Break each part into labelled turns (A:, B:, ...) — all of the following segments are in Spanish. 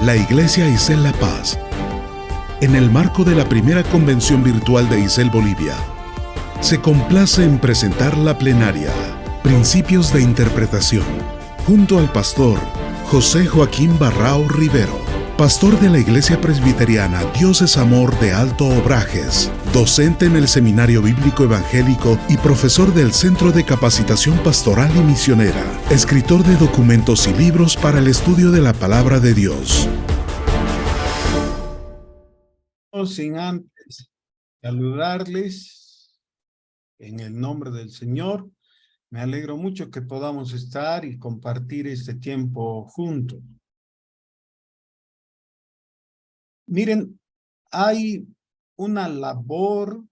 A: La Iglesia ICEL La Paz, en el marco de la primera convención virtual de ICEL Bolivia, se complace en presentar la plenaria Principios de Interpretación, junto al pastor José Joaquín Barrao Rivero, pastor de la Iglesia Presbiteriana Dios es Amor de Alto Obrajes, docente en el Seminario Bíblico Evangélico y profesor del Centro de Capacitación Pastoral y Misionera, escritor de documentos y libros para el estudio de la Palabra de Dios.
B: Sin antes saludarles en el nombre del Señor, me alegro mucho que podamos estar y compartir este tiempo juntos. Miren, hay una labor,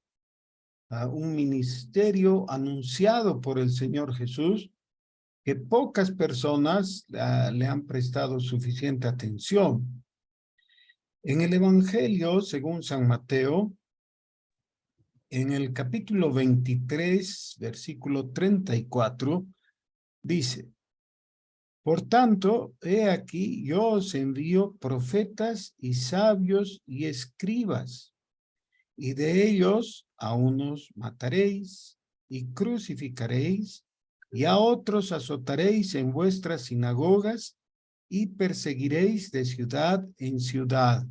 B: un ministerio anunciado por el Señor Jesús que pocas personas le han prestado suficiente atención. En el Evangelio, según San Mateo, en el capítulo 23, versículo 34, dice: Por tanto, he aquí, yo os envío profetas y sabios y escribas, y de ellos a unos mataréis y crucificaréis, y a otros azotaréis en vuestras sinagogas, y perseguiréis de ciudad en ciudad.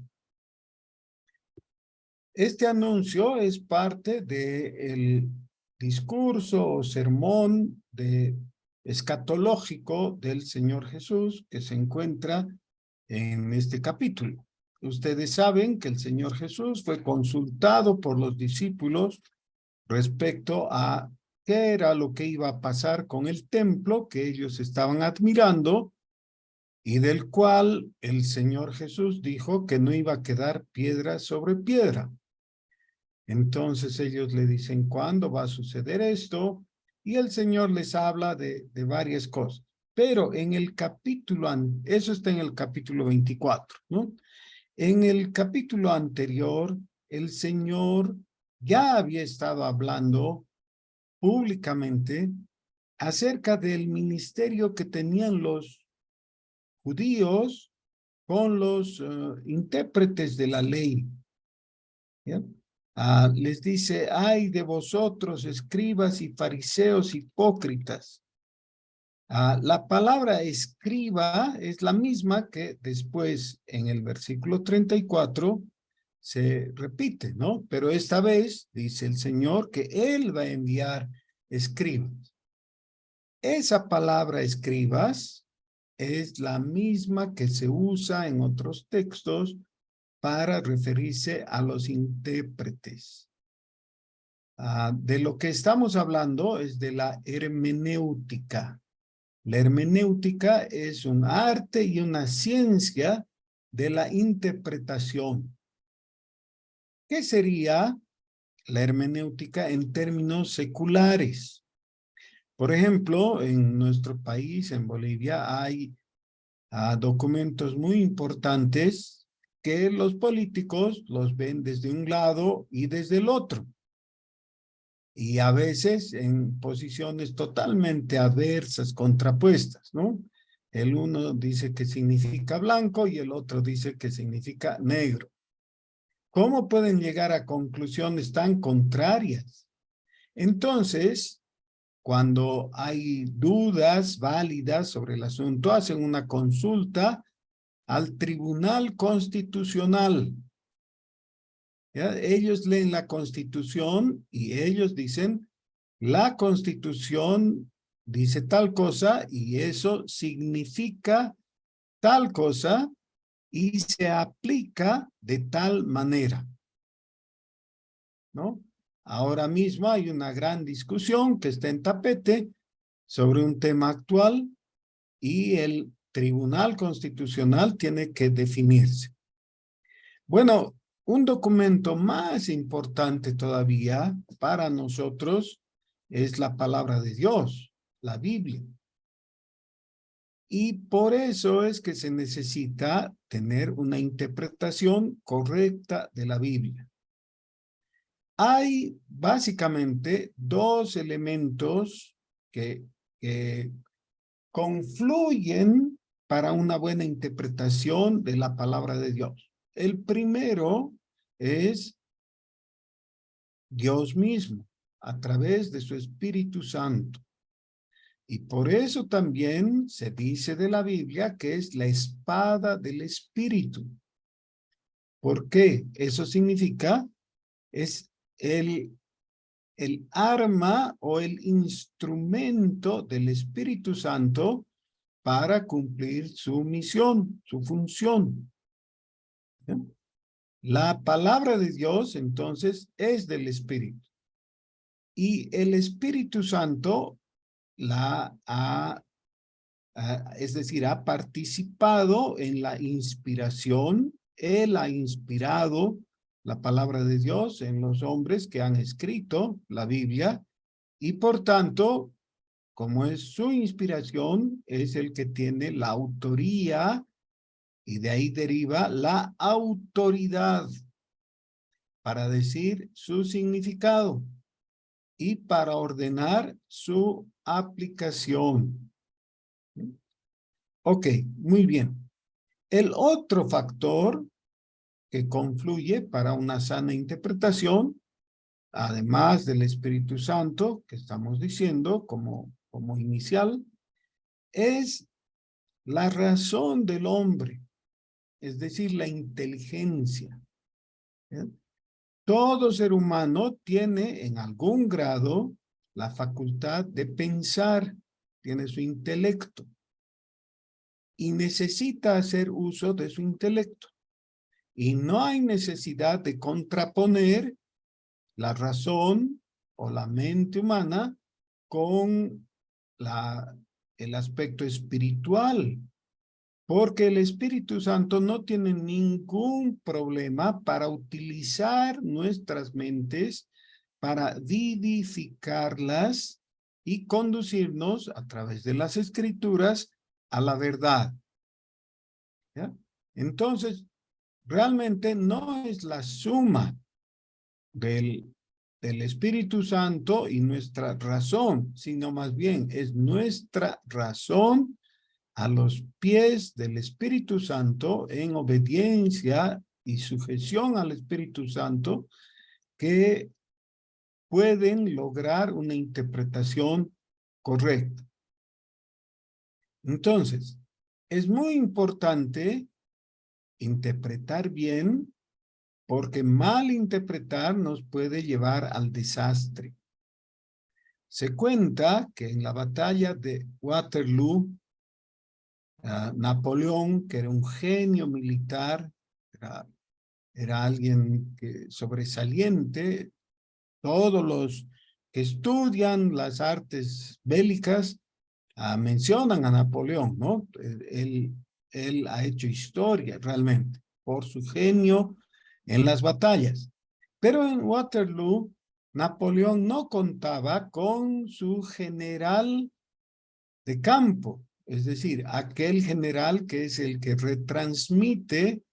B: Este anuncio es parte del discurso o sermón escatológico del Señor Jesús que se encuentra en este capítulo. Ustedes saben que el Señor Jesús fue consultado por los discípulos respecto a qué era lo que iba a pasar con el templo que ellos estaban admirando y del cual el Señor Jesús dijo que no iba a quedar piedra sobre piedra. Entonces ellos le dicen, ¿cuándo va a suceder esto? Y el Señor les habla de varias cosas. Pero en el capítulo, eso está en el capítulo 24, ¿no? En el capítulo anterior, el Señor ya había estado hablando públicamente acerca del ministerio que tenían los judíos con los intérpretes de la ley, ¿ya? Les dice, ay de vosotros, escribas y fariseos hipócritas. La palabra escriba es la misma que después en el versículo 34 se repite, ¿no? Pero esta vez dice el Señor que Él va a enviar escribas. Esa palabra escribas es la misma que se usa en otros textos para referirse a los intérpretes. De lo que estamos hablando es de la hermenéutica. La hermenéutica es un arte y una ciencia de la interpretación. ¿Qué sería la hermenéutica en términos seculares? Por ejemplo, en nuestro país, en Bolivia, hay documentos muy importantes que los políticos los ven desde un lado y desde el otro. Y a veces en posiciones totalmente adversas, contrapuestas, ¿no? El uno dice que significa blanco y el otro dice que significa negro. ¿Cómo pueden llegar a conclusiones tan contrarias? Entonces, cuando hay dudas válidas sobre el asunto, hacen una consulta al Tribunal Constitucional. ¿Ya? Ellos leen la Constitución y ellos dicen, la Constitución dice tal cosa y eso significa tal cosa y se aplica de tal manera, ¿no? Ahora mismo hay una gran discusión que está en tapete sobre un tema actual y el Tribunal Constitucional tiene que definirse. Bueno, un documento más importante todavía para nosotros es la palabra de Dios, la Biblia. Y por eso es que se necesita tener una interpretación correcta de la Biblia. Hay básicamente dos elementos que confluyen para una buena interpretación de la palabra de Dios. El primero es Dios mismo, a través de su Espíritu Santo. Y por eso también se dice de la Biblia que es la espada del Espíritu. ¿Por qué? Eso significa, es el arma o el instrumento del Espíritu Santo para cumplir su misión, su función. ¿Sí? La palabra de Dios, entonces, es del Espíritu. Y el Espíritu Santo es decir, ha participado en la inspiración. Él ha inspirado la palabra de Dios en los hombres que han escrito la Biblia, y por tanto, como es su inspiración, es el que tiene la autoría, y de ahí deriva la autoridad para decir su significado y para ordenar su aplicación. Ok, muy bien. El otro factor que confluye para una sana interpretación, además del Espíritu Santo, que estamos diciendo como inicial, es la razón del hombre, es decir, la inteligencia. ¿Bien? Todo ser humano tiene en algún grado la facultad de pensar, tiene su intelecto y necesita hacer uso de su intelecto. Y no hay necesidad de contraponer la razón o la mente humana con el aspecto espiritual, porque el Espíritu Santo no tiene ningún problema para utilizar nuestras mentes, para vivificarlas y conducirnos a través de las Escrituras a la verdad. ¿Ya? Entonces, realmente no es la suma del Espíritu Santo y nuestra razón, sino más bien es nuestra razón a los pies del Espíritu Santo en obediencia y sujeción al Espíritu Santo que pueden lograr una interpretación correcta. Entonces, es muy importante interpretar bien, porque mal interpretar nos puede llevar al desastre. Se cuenta que en la batalla de Waterloo, Napoleón, que era un genio militar, era alguien sobresaliente. Todos los que estudian las artes bélicas mencionan a Napoleón, ¿no? Él ha hecho historia realmente por su genio en las batallas. Pero en Waterloo, Napoleón no contaba con su general de campo, es decir, aquel general que es el que retransmite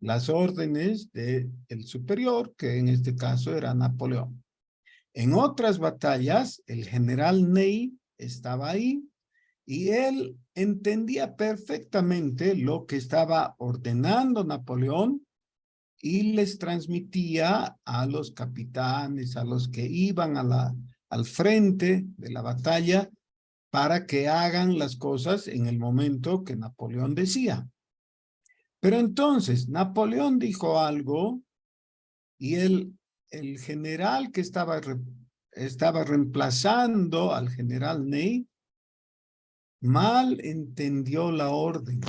B: las órdenes del superior, que en este caso era Napoleón. En otras batallas, el general Ney estaba ahí y él entendía perfectamente lo que estaba ordenando Napoleón y les transmitía a los capitanes, a los que iban al frente de la batalla, para que hagan las cosas en el momento que Napoleón decía. Pero entonces Napoleón dijo algo y el general que estaba reemplazando al general Ney mal entendió la orden.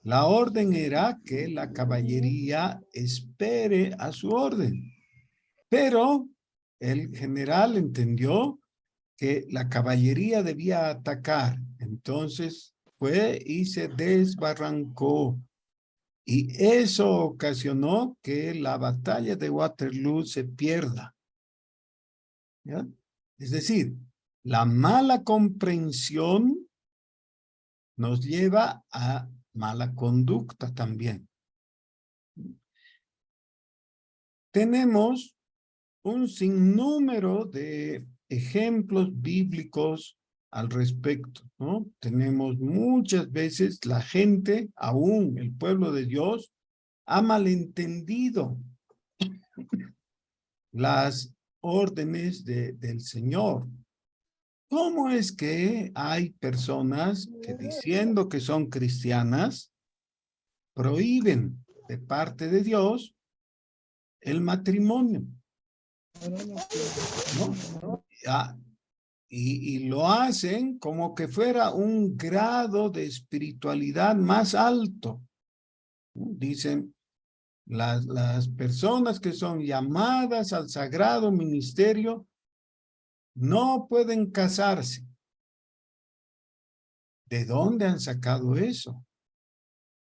B: La orden era que la caballería espere a su orden, pero el general entendió que la caballería debía atacar. Entonces fue y se desbarrancó. Y eso ocasionó que la batalla de Waterloo se pierda. ¿Ya? Es decir, la mala comprensión nos lleva a mala conducta también. Tenemos un sinnúmero de ejemplos bíblicos al respecto, ¿no? Tenemos muchas veces la gente, aún el pueblo de Dios, ha malentendido las órdenes del Señor. ¿Cómo es que hay personas que diciendo que son cristianas prohíben de parte de Dios el matrimonio? ¿No? Y lo hacen como que fuera un grado de espiritualidad más alto, ¿no? Dicen, las personas que son llamadas al sagrado ministerio no pueden casarse. ¿De dónde han sacado eso?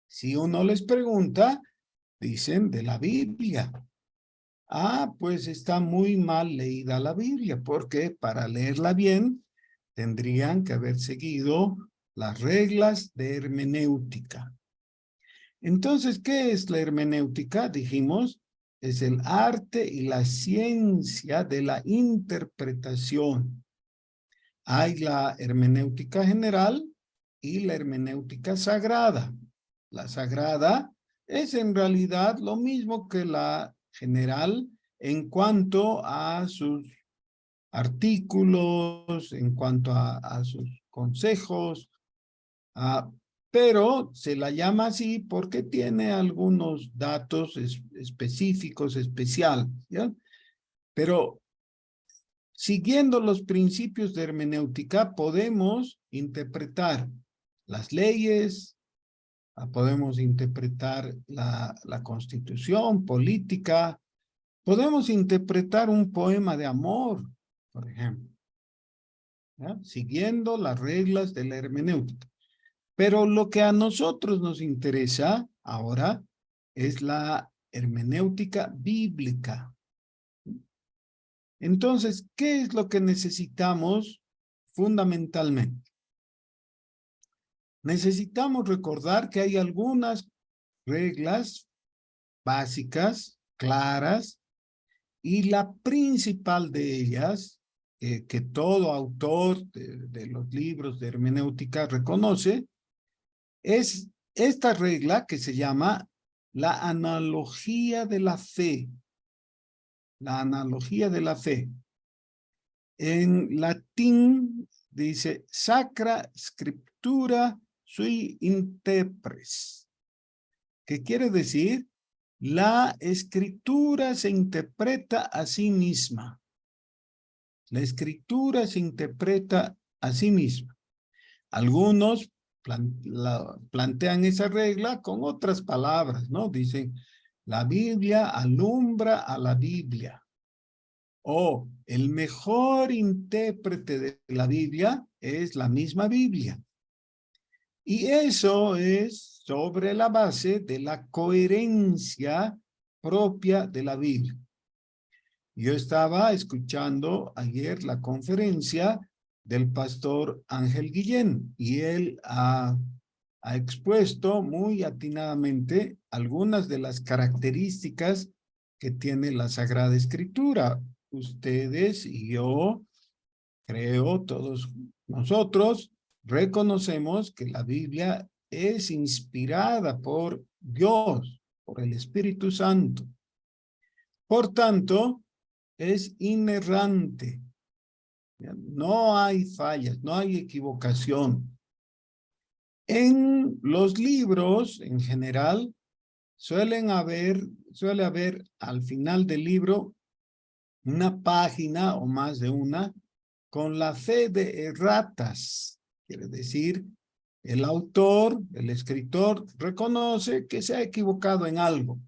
B: Si uno les pregunta, dicen de la Biblia. Ah, pues está muy mal leída la Biblia, porque para leerla bien tendrían que haber seguido las reglas de hermenéutica. Entonces, ¿qué es la hermenéutica? Dijimos, es el arte y la ciencia de la interpretación. Hay la hermenéutica general y la hermenéutica sagrada. La sagrada es en realidad lo mismo que la general en cuanto a sus artículos, en cuanto a sus consejos, pero se la llama así porque tiene algunos datos específicos, especiales, ¿ya? Pero siguiendo los principios de hermenéutica, podemos interpretar las leyes, podemos interpretar la constitución política, podemos interpretar un poema de amor, por ejemplo, ¿ya? Siguiendo las reglas de la hermenéutica. Pero lo que a nosotros nos interesa ahora es la hermenéutica bíblica. Entonces, ¿qué es lo que necesitamos fundamentalmente? Necesitamos recordar que hay algunas reglas básicas, claras, y la principal de ellas, que todo autor de los libros de hermenéutica reconoce, es esta regla que se llama la analogía de la fe. La analogía de la fe. En latín dice Sacra Scriptura sui interpres, que quiere decir la escritura se interpreta a sí misma. La escritura se interpreta a sí misma. Algunos plantean esa regla con otras palabras, ¿no? Dicen, la Biblia alumbra a la Biblia. O el mejor intérprete de la Biblia es la misma Biblia. Y eso es sobre la base de la coherencia propia de la Biblia. Yo estaba escuchando ayer la conferencia del pastor Ángel Guillén y él ha expuesto muy atinadamente algunas de las características que tiene la Sagrada Escritura. Ustedes y yo, creo, todos nosotros, reconocemos que la Biblia es inspirada por Dios, por el Espíritu Santo. Por tanto, es inerrante. No hay fallas, no hay equivocación. En los libros, en general, suele haber al final del libro una página o más de una con la fe de erratas. Quiere decir, el autor, el escritor, reconoce que se ha equivocado en algo.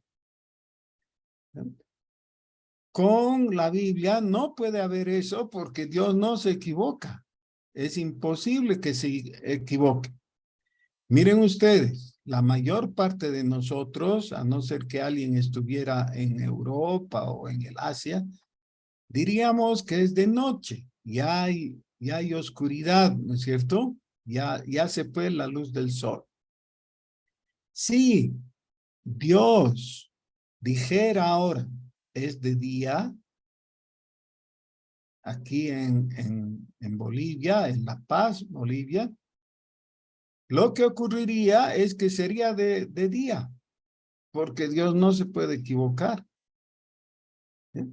B: Con la Biblia no puede haber eso porque Dios no se equivoca. Es imposible que se equivoque. Miren ustedes, la mayor parte de nosotros, a no ser que alguien estuviera en Europa o en el Asia, diríamos que es de noche. Ya hay oscuridad, ¿no es cierto? Ya se fue la luz del sol. Si Dios dijera ahora, es de día, aquí en Bolivia, en La Paz, Bolivia, lo que ocurriría es que sería de día, porque Dios no se puede equivocar. ¿Eh?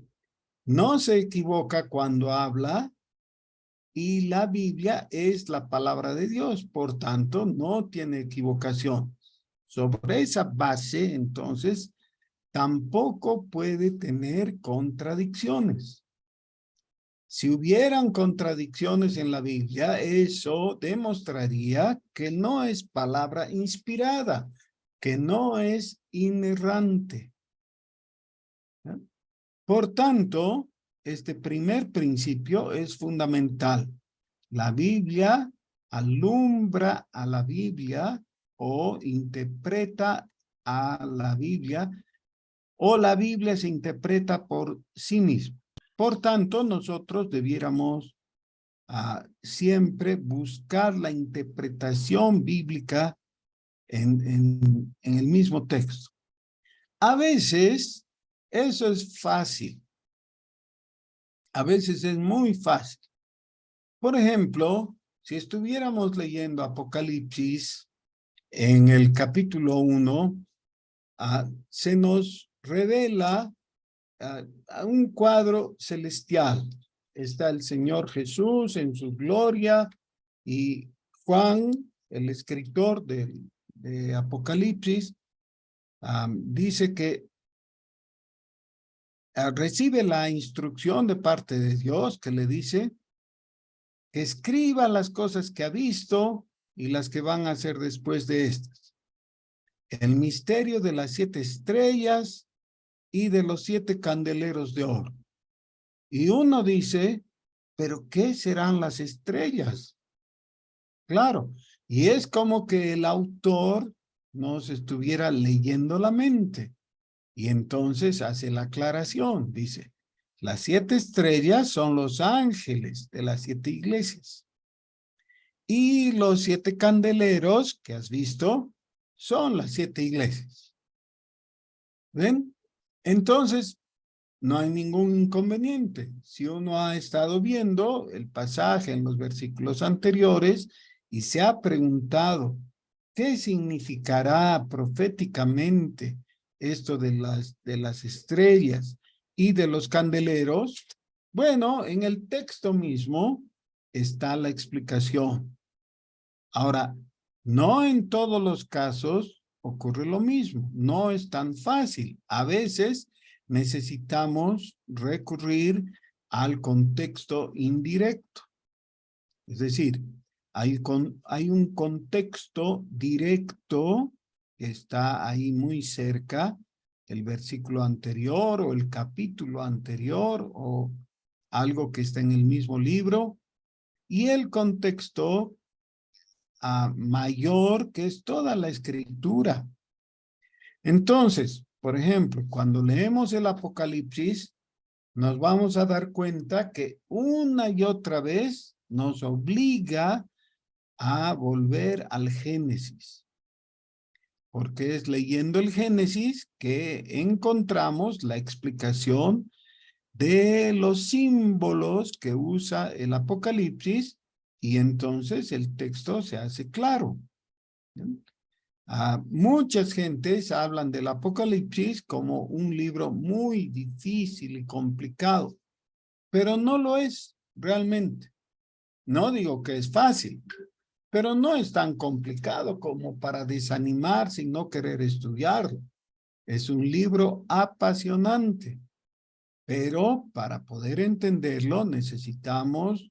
B: No se equivoca cuando habla y la Biblia es la palabra de Dios, por tanto, no tiene equivocación. Sobre esa base, entonces, tampoco puede tener contradicciones. Si hubieran contradicciones en la Biblia, eso demostraría que no es palabra inspirada, que no es inerrante. ¿Eh? Por tanto, este primer principio es fundamental. La Biblia alumbra a la Biblia o interpreta a la Biblia, o la Biblia se interpreta por sí misma. Por tanto, nosotros debiéramos siempre buscar la interpretación bíblica en el mismo texto. A veces eso es fácil. A veces es muy fácil. Por ejemplo, si estuviéramos leyendo Apocalipsis en el capítulo 1, se nos revela un cuadro celestial. Está el Señor Jesús en su gloria y Juan, el escritor de Apocalipsis, dice que recibe la instrucción de parte de Dios que le dice que escriba las cosas que ha visto y las que van a hacer después de estas. El misterio de las 7 estrellas y de los 7 candeleros de oro. Y uno dice, ¿pero qué serán las estrellas? Claro, y es como que el autor nos estuviera leyendo la mente. Y entonces hace la aclaración, dice, las 7 estrellas son los ángeles de las 7 iglesias. Y los 7 candeleros que has visto son las 7 iglesias. ¿Ven? Entonces, no hay ningún inconveniente. Si uno ha estado viendo el pasaje en los versículos anteriores y se ha preguntado, ¿qué significará proféticamente esto de las estrellas y de los candeleros? Bueno, en el texto mismo está la explicación. Ahora, no en todos los casos ocurre lo mismo. No es tan fácil. A veces necesitamos recurrir al contexto indirecto. Es decir, hay un contexto directo que está ahí muy cerca, el versículo anterior o el capítulo anterior o algo que está en el mismo libro, y el contexto mayor, que es toda la escritura. Entonces, por ejemplo, cuando leemos el Apocalipsis, nos vamos a dar cuenta que una y otra vez nos obliga a volver al Génesis. Porque es leyendo el Génesis que encontramos la explicación de los símbolos que usa el Apocalipsis y entonces el texto se hace claro. Muchas gentes hablan del Apocalipsis como un libro muy difícil y complicado, pero no lo es realmente. No digo que es fácil, pero no es tan complicado como para desanimarse y no querer estudiarlo. Es un libro apasionante, pero para poder entenderlo necesitamos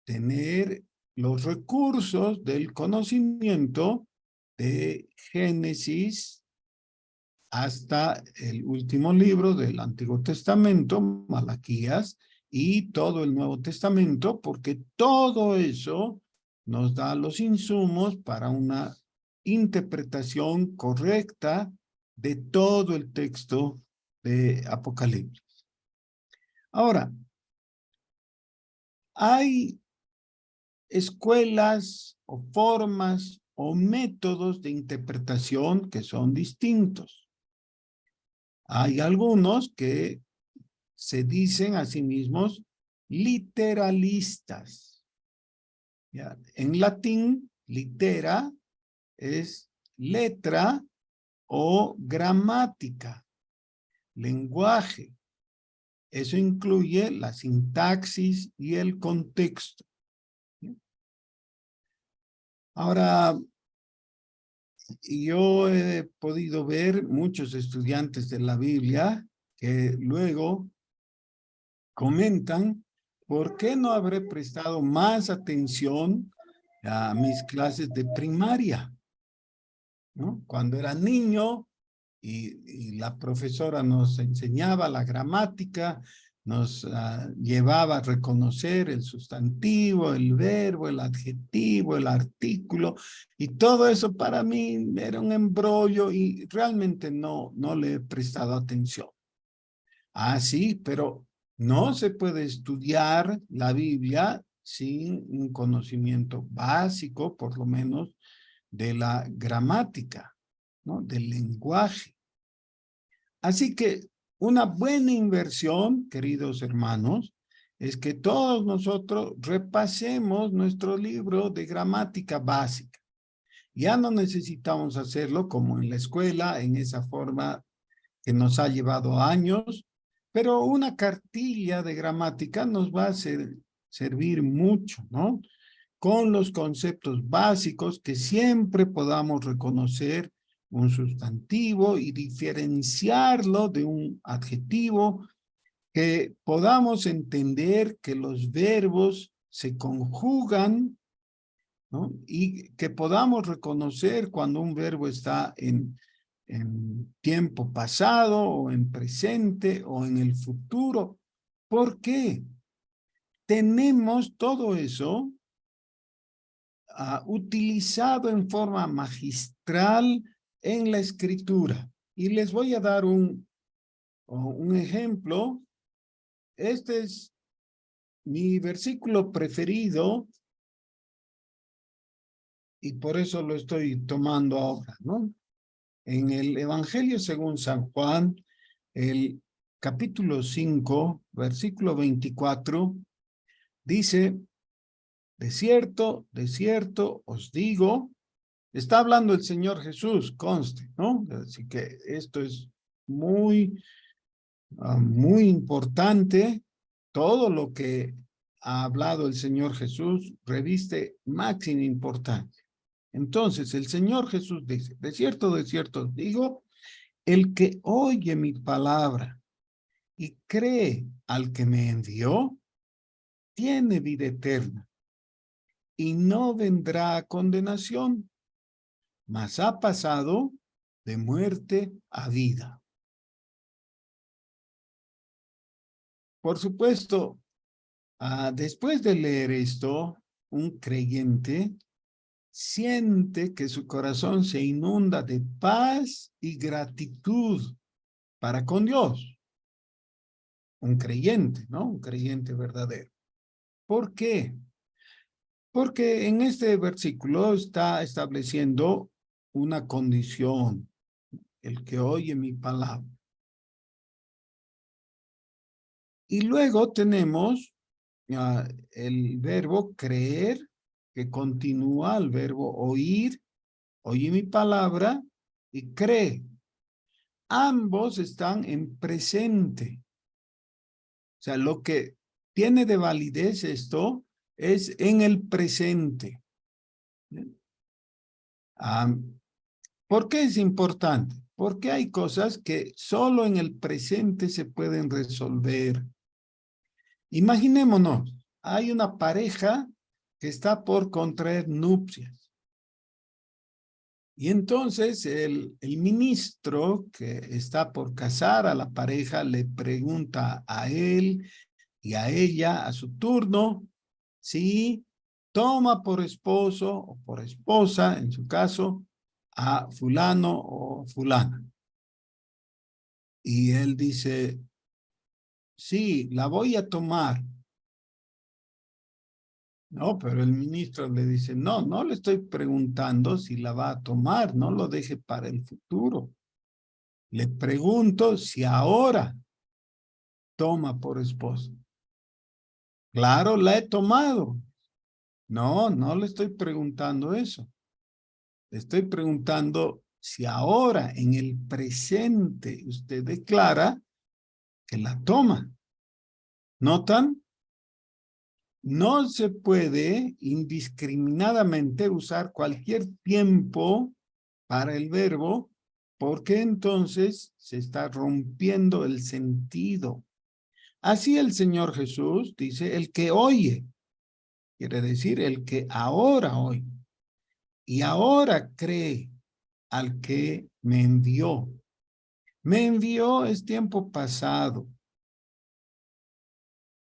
B: tener los recursos del conocimiento de Génesis hasta el último libro del Antiguo Testamento, Malaquías, y todo el Nuevo Testamento, porque todo eso nos da los insumos para una interpretación correcta de todo el texto de Apocalipsis. Ahora, hay escuelas o formas o métodos de interpretación que son distintos. Hay algunos que se dicen a sí mismos literalistas. ¿Ya? En latín, litera es letra o gramática, lenguaje. Eso incluye la sintaxis y el contexto. Ahora, yo he podido ver muchos estudiantes de la Biblia que luego comentan, ¿por qué no habré prestado más atención a mis clases de primaria? ¿No? Cuando era niño y la profesora nos enseñaba la gramática, nos llevaba a reconocer el sustantivo, el verbo, el adjetivo, el artículo, y todo eso para mí era un embrollo y realmente no le he prestado atención. Ah, sí, pero no se puede estudiar la Biblia sin un conocimiento básico, por lo menos, de la gramática, ¿no? Del lenguaje. Así que una buena inversión, queridos hermanos, es que todos nosotros repasemos nuestro libro de gramática básica. Ya no necesitamos hacerlo como en la escuela, en esa forma que nos ha llevado años, pero una cartilla de gramática nos va a servir mucho, ¿no? Con los conceptos básicos que siempre podamos reconocer un sustantivo y diferenciarlo de un adjetivo, que podamos entender que los verbos se conjugan, ¿no? Y que podamos reconocer cuando un verbo está en tiempo pasado o en presente o en el futuro. ¿Por qué? Tenemos todo eso utilizado en forma magistral en la escritura. Y les voy a dar un ejemplo. Este es mi versículo preferido y por eso lo estoy tomando ahora, ¿no? En el Evangelio según San Juan, el capítulo 5, versículo 24, dice, de cierto os digo, está hablando el Señor Jesús, conste, ¿no? Así que esto es muy importante. Todo lo que ha hablado el Señor Jesús reviste máxima importancia. Entonces, el Señor Jesús dice, de cierto os digo, el que oye mi palabra y cree al que me envió, tiene vida eterna y no vendrá a condenación, mas ha pasado de muerte a vida. Por supuesto, después de leer esto, un creyente siente que su corazón se inunda de paz y gratitud para con Dios. Un creyente, ¿no? Un creyente verdadero. ¿Por qué? Porque en este versículo está estableciendo una condición, el que oye mi palabra. Y luego tenemos el verbo creer, que continúa al verbo oír, oye mi palabra y cree. Ambos están en presente. O sea, lo que tiene de validez esto es en el presente. ¿Por qué es importante? Porque hay cosas que solo en el presente se pueden resolver. Imaginémonos, hay una pareja que está por contraer nupcias. Y entonces el ministro que está por casar a la pareja le pregunta a él y a ella a su turno si toma por esposo o por esposa, en su caso, a fulano o fulana. Y él dice, sí, la voy a tomar. No, pero el ministro le dice, no le estoy preguntando si la va a tomar, no lo deje para el futuro. Le pregunto si ahora toma por esposo. Claro, la he tomado. No, no le estoy preguntando eso. Le estoy preguntando si ahora, en el presente, usted declara que la toma. ¿Notan? No se puede indiscriminadamente usar cualquier tiempo para el verbo, porque entonces se está rompiendo el sentido. Así el Señor Jesús dice, el que oye, quiere decir el que ahora oye, y ahora cree al que me envió. Me envió es tiempo pasado,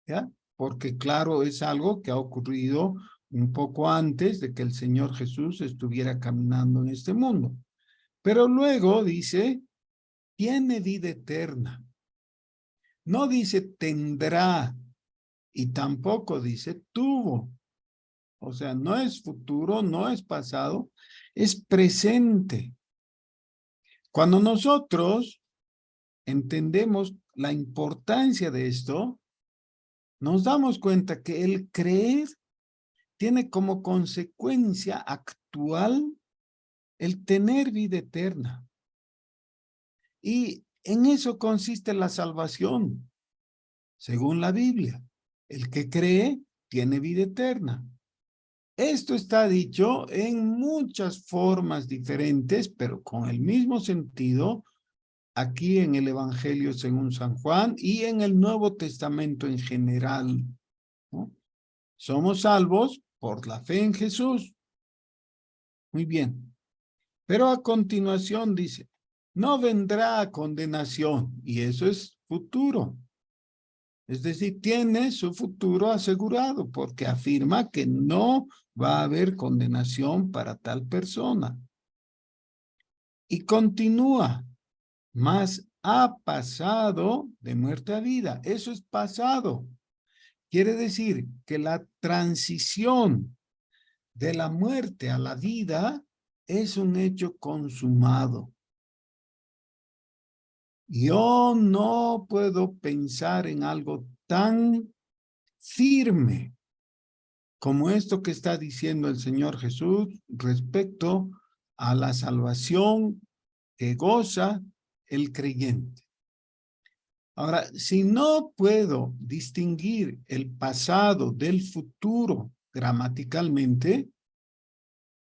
B: ¿ya? Porque claro, es algo que ha ocurrido un poco antes de que el Señor Jesús estuviera caminando en este mundo. Pero luego dice, tiene vida eterna. No dice tendrá y tampoco dice tuvo. O sea, no es futuro, no es pasado, es presente. Cuando nosotros entendemos la importancia de esto, nos damos cuenta que el creer tiene como consecuencia actual el tener vida eterna. Y en eso consiste la salvación, según la Biblia. El que cree tiene vida eterna. Esto está dicho en muchas formas diferentes, pero con el mismo sentido, aquí en el Evangelio según San Juan y en el Nuevo Testamento en general, ¿no? Somos salvos por la fe en Jesús. Muy bien. Pero a continuación dice, no vendrá condenación, y eso es futuro. Es decir, tiene su futuro asegurado porque afirma que no va a haber condenación para tal persona. Y continúa, mas ha pasado de muerte a vida. Eso es pasado. Quiere decir que la transición de la muerte a la vida es un hecho consumado. Yo no puedo pensar en algo tan firme como esto que está diciendo el Señor Jesús respecto a la salvación que goza el creyente. Ahora, si no puedo distinguir el pasado del futuro gramaticalmente,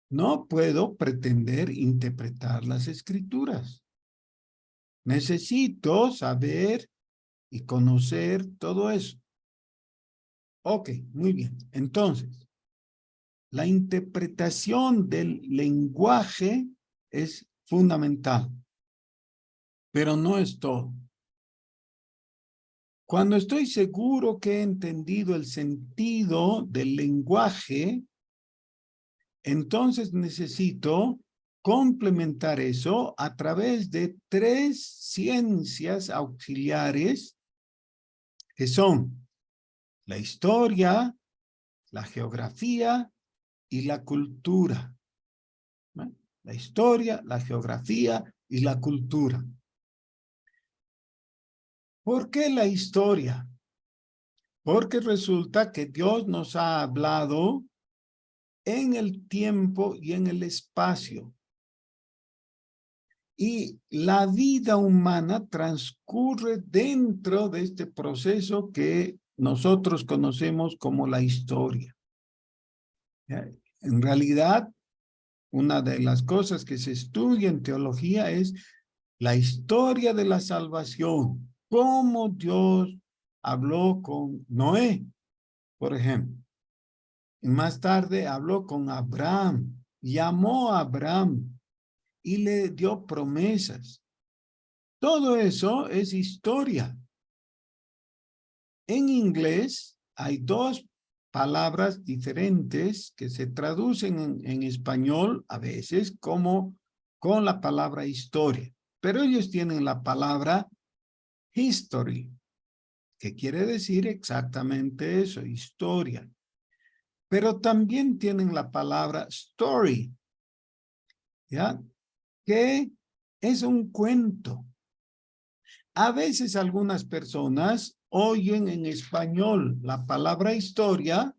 B: no puedo pretender interpretar las Escrituras. Necesito saber y conocer todo eso. Ok, muy bien. Entonces, la interpretación del lenguaje es fundamental, pero no es todo. Cuando estoy seguro que he entendido el sentido del lenguaje, entonces necesito complementar eso a través de 3 ciencias auxiliares que son la historia, la geografía y la cultura. ¿No? La historia, la geografía y la cultura. ¿Por qué la historia? Porque resulta que Dios nos ha hablado en el tiempo y en el espacio. Y la vida humana transcurre dentro de este proceso que nosotros conocemos como la historia. En realidad, una de las cosas que se estudia en teología es la historia de la salvación. Cómo Dios habló con Noé, por ejemplo. Y más tarde habló con Abraham, llamó a Abraham y le dio promesas. Todo eso es historia. En inglés hay 2 palabras diferentes que se traducen en español a veces como con la palabra historia, pero ellos tienen la palabra history, que quiere decir exactamente eso, historia. Pero también tienen la palabra story, ¿ya? Que es un cuento. A veces algunas personas oyen en español la palabra historia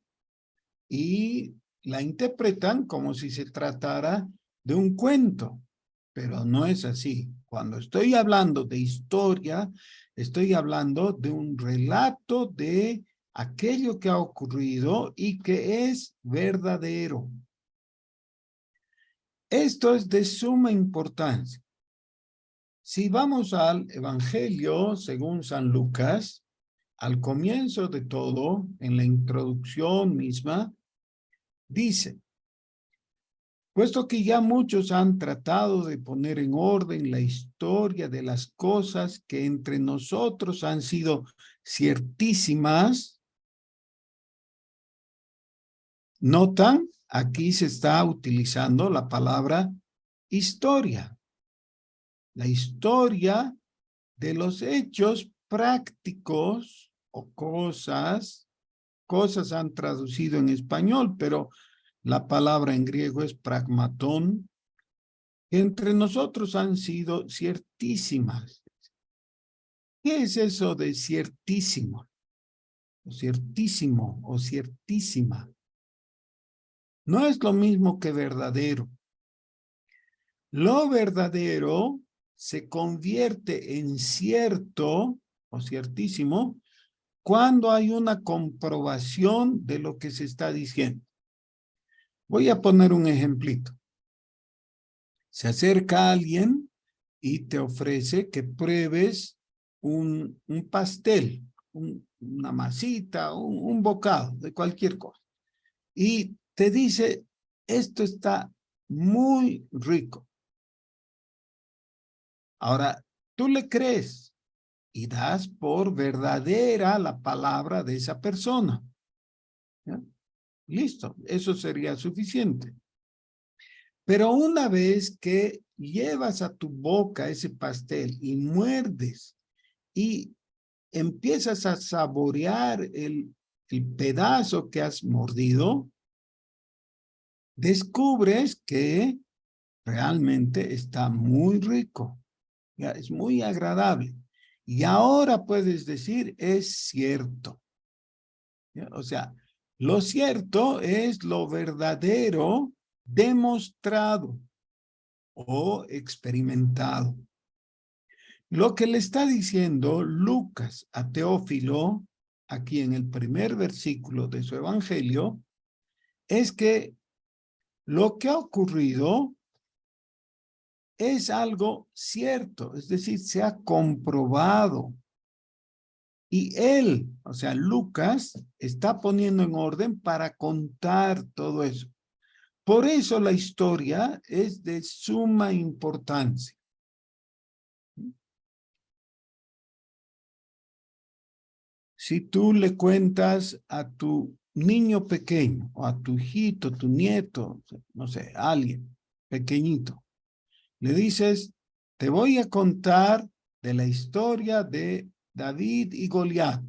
B: y la interpretan como si se tratara de un cuento, pero no es así. Cuando estoy hablando de historia, estoy hablando de un relato de aquello que ha ocurrido y que es verdadero. Esto es de suma importancia. Si vamos al Evangelio según San Lucas, al comienzo de todo, en la introducción misma, dice: puesto que ya muchos han tratado de poner en orden la historia de las cosas que entre nosotros han sido ciertísimas, notan, aquí se está utilizando la palabra historia. La historia de los hechos prácticos o cosas han traducido en español, pero la palabra en griego es pragmatón, que entre nosotros han sido ciertísimas. ¿Qué es eso de ciertísimo? O ciertísimo o ciertísima. No es lo mismo que verdadero. Lo verdadero se convierte en cierto o ciertísimo cuando hay una comprobación de lo que se está diciendo. Voy a poner un ejemplito. Se acerca alguien y te ofrece que pruebes un pastel, una masita, un bocado de cualquier cosa. Y te dice, esto está muy rico. Ahora, tú le crees y das por verdadera la palabra de esa persona. ¿Ya? Listo, eso sería suficiente. Pero una vez que llevas a tu boca ese pastel y muerdes y empiezas a saborear el pedazo que has mordido, descubres que realmente está muy rico, ya es muy agradable. Y ahora puedes decir, es cierto. ¿Ya? O sea, lo cierto es lo verdadero demostrado o experimentado. Lo que le está diciendo Lucas a Teófilo, aquí en el primer versículo de su evangelio, es que lo que ha ocurrido es algo cierto, es decir, se ha comprobado. Y él, o sea, Lucas, está poniendo en orden para contar todo eso. Por eso la historia es de suma importancia. Si tú le cuentas a tu niño pequeño o a tu hijito, tu nieto, no sé, alguien pequeñito, le dices, te voy a contar de la historia de David y Goliat.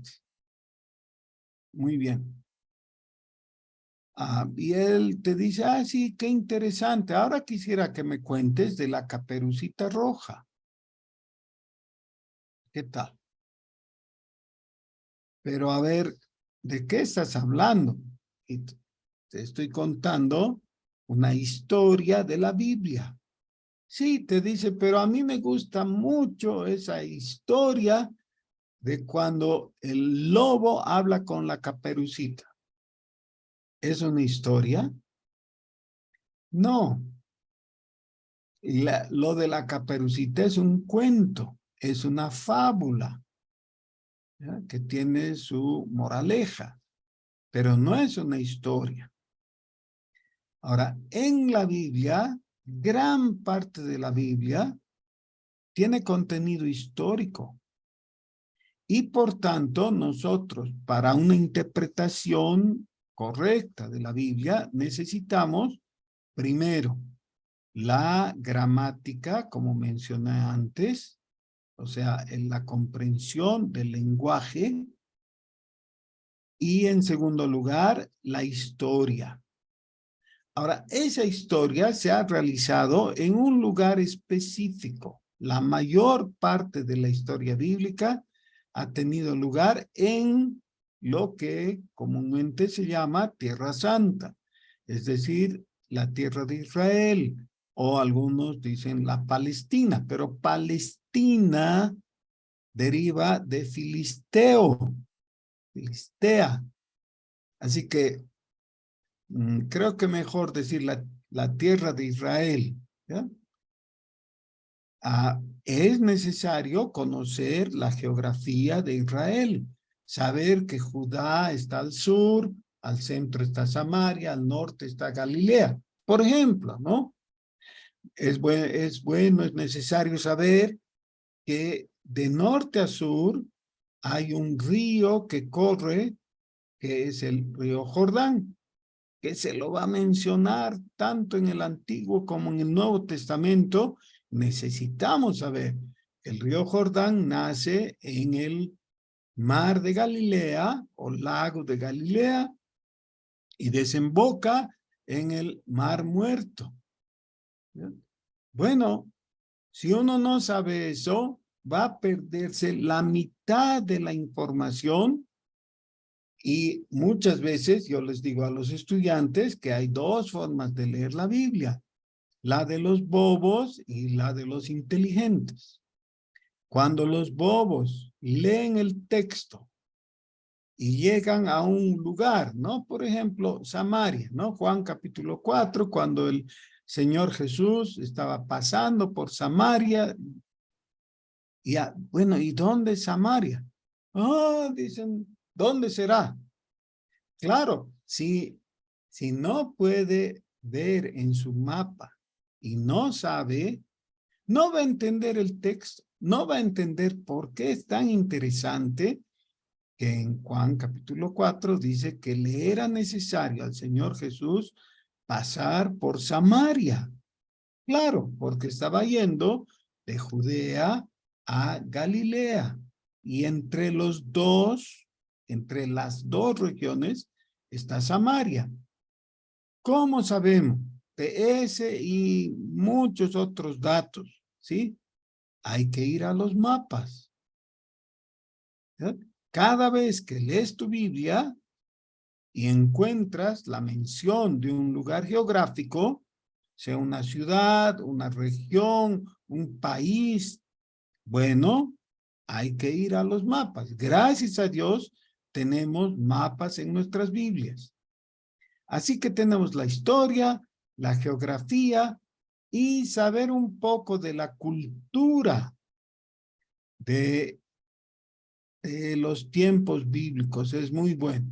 B: Muy bien. Y él te dice, sí, qué interesante. Ahora quisiera que me cuentes de la Caperucita Roja. ¿Qué tal? Pero a ver, ¿de qué estás hablando? Y te estoy contando una historia de la Biblia. Sí, te dice, pero a mí me gusta mucho esa historia de cuando el lobo habla con la caperucita. ¿Es una historia? No. Lo de la caperucita es un cuento, es una fábula, ¿ya? Que tiene su moraleja, pero no es una historia. Ahora, en la Biblia, gran parte de la Biblia tiene contenido histórico. Y por tanto, nosotros, para una interpretación correcta de la Biblia, necesitamos, primero, la gramática, como mencioné antes, o sea, en la comprensión del lenguaje. Y en segundo lugar, la historia. Ahora, esa historia se ha realizado en un lugar específico. La mayor parte de la historia bíblica ha tenido lugar en lo que comúnmente se llama Tierra Santa, es decir, la tierra de Israel, o algunos dicen la Palestina, pero Palestina deriva de filisteo, filistea. Así que creo que mejor decir la tierra de Israel, ¿ya? Es necesario conocer la geografía de Israel, saber que Judá está al sur, al centro está Samaria, al norte está Galilea, por ejemplo, ¿no? Es bueno, es necesario saber que de norte a sur hay un río que corre, que es el río Jordán, que se lo va a mencionar tanto en el Antiguo como en el Nuevo Testamento. Necesitamos saber que el río Jordán nace en el mar de Galilea o lago de Galilea y desemboca en el mar Muerto. ¿Ya? Bueno, si uno no sabe eso, va a perderse la mitad de la información. Y muchas veces yo les digo a los estudiantes que hay dos formas de leer la Biblia, la de los bobos y la de los inteligentes. Cuando los bobos leen el texto y llegan a un lugar, ¿no? Por ejemplo, Samaria, ¿no? Juan capítulo 4, cuando el Señor Jesús estaba pasando por Samaria. Y bueno, ¿y dónde es Samaria? Dicen, ¿dónde será? Claro, si no puede ver en su mapa y no sabe, no va a entender el texto, no va a entender por qué es tan interesante que en Juan capítulo 4 dice que le era necesario al Señor Jesús pasar por Samaria. Claro, porque estaba yendo de Judea a Galilea y entre las dos regiones está Samaria. ¿Cómo sabemos? De ese y muchos otros datos, ¿sí? Hay que ir a los mapas. ¿Sí? Cada vez que lees tu Biblia y encuentras la mención de un lugar geográfico, sea una ciudad, una región, un país, bueno, hay que ir a los mapas. Gracias a Dios tenemos mapas en nuestras Biblias. Así que tenemos la historia, la geografía y saber un poco de la cultura de los tiempos bíblicos es muy bueno.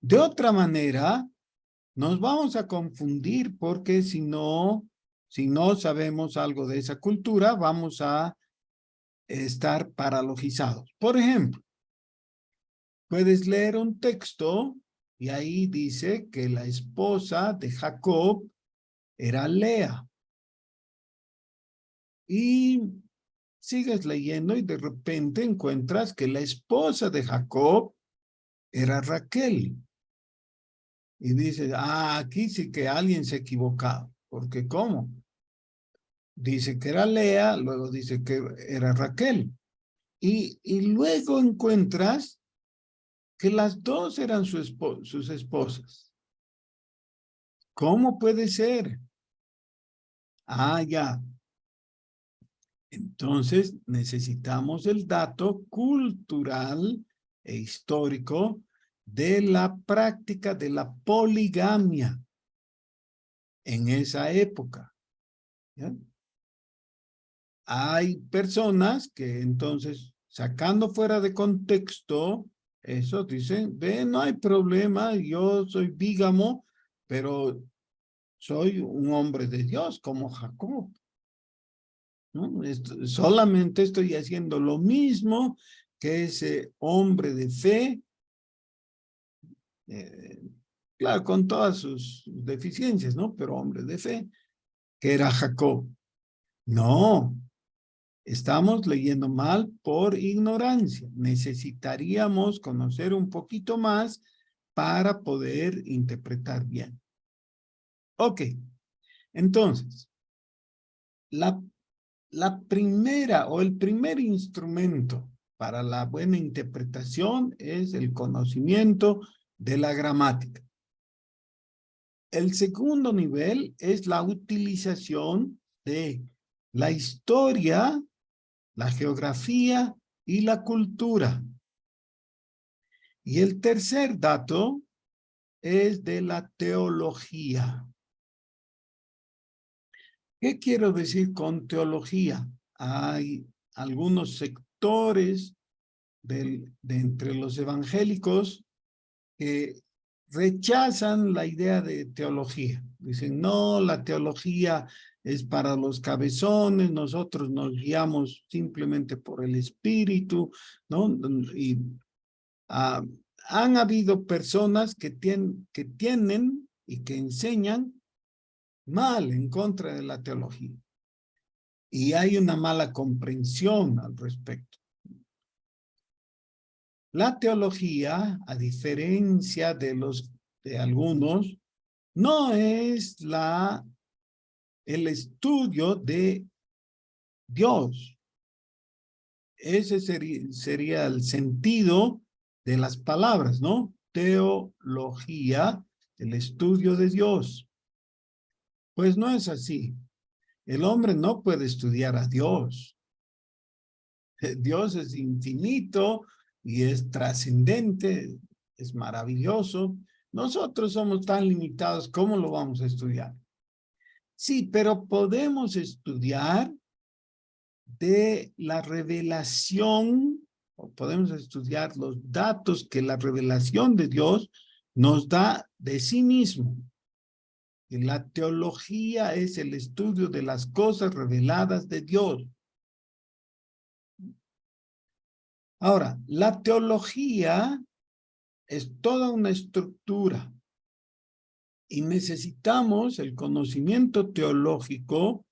B: De otra manera, nos vamos a confundir porque si no sabemos algo de esa cultura, vamos a estar paralogizados. Por ejemplo, puedes leer un texto y ahí dice que la esposa de Jacob era Lea. Y sigues leyendo y de repente encuentras que la esposa de Jacob era Raquel. Y dices, aquí sí que alguien se ha equivocado. Porque ¿cómo? Dice que era Lea, luego dice que era Raquel. Y luego encuentras que las dos eran sus esposas. ¿Cómo puede ser? Ya. Entonces necesitamos el dato cultural e histórico de la práctica de la poligamia en esa época. ¿Ya? Hay personas que entonces, sacando fuera de contexto, eso dicen, no hay problema, yo soy bígamo, pero soy un hombre de Dios como Jacob. ¿No? Solamente estoy haciendo lo mismo que ese hombre de fe, claro, con todas sus deficiencias, ¿no? Pero hombre de fe, que era Jacob. No, estamos leyendo mal por ignorancia. Necesitaríamos conocer un poquito más para poder interpretar bien. Ok, entonces, la primera o el primer instrumento para la buena interpretación es el conocimiento de la gramática. El segundo nivel es la utilización de la historia, la geografía y la cultura. Y el tercer dato es de la teología. ¿Qué quiero decir con teología? Hay algunos sectores de entre los evangélicos que rechazan la idea de teología. Dicen, no, la teología es para los cabezones, nosotros nos guiamos simplemente por el Espíritu, ¿no? Y han habido personas que tienen y que enseñan mal en contra de la teología. Y hay una mala comprensión al respecto. La teología, a diferencia de algunos, no es el estudio de Dios. Ese sería el sentido de las palabras, ¿no? Teología, el estudio de Dios. Pues no es así. El hombre no puede estudiar a Dios. Dios es infinito y es trascendente, es maravilloso. Nosotros somos tan limitados, ¿cómo lo vamos a estudiar? Sí, pero podemos estudiar de la revelación, o podemos estudiar los datos que la revelación de Dios nos da de sí mismo. Y la teología es el estudio de las cosas reveladas de Dios. Ahora, la teología es toda una estructura y necesitamos el conocimiento teológico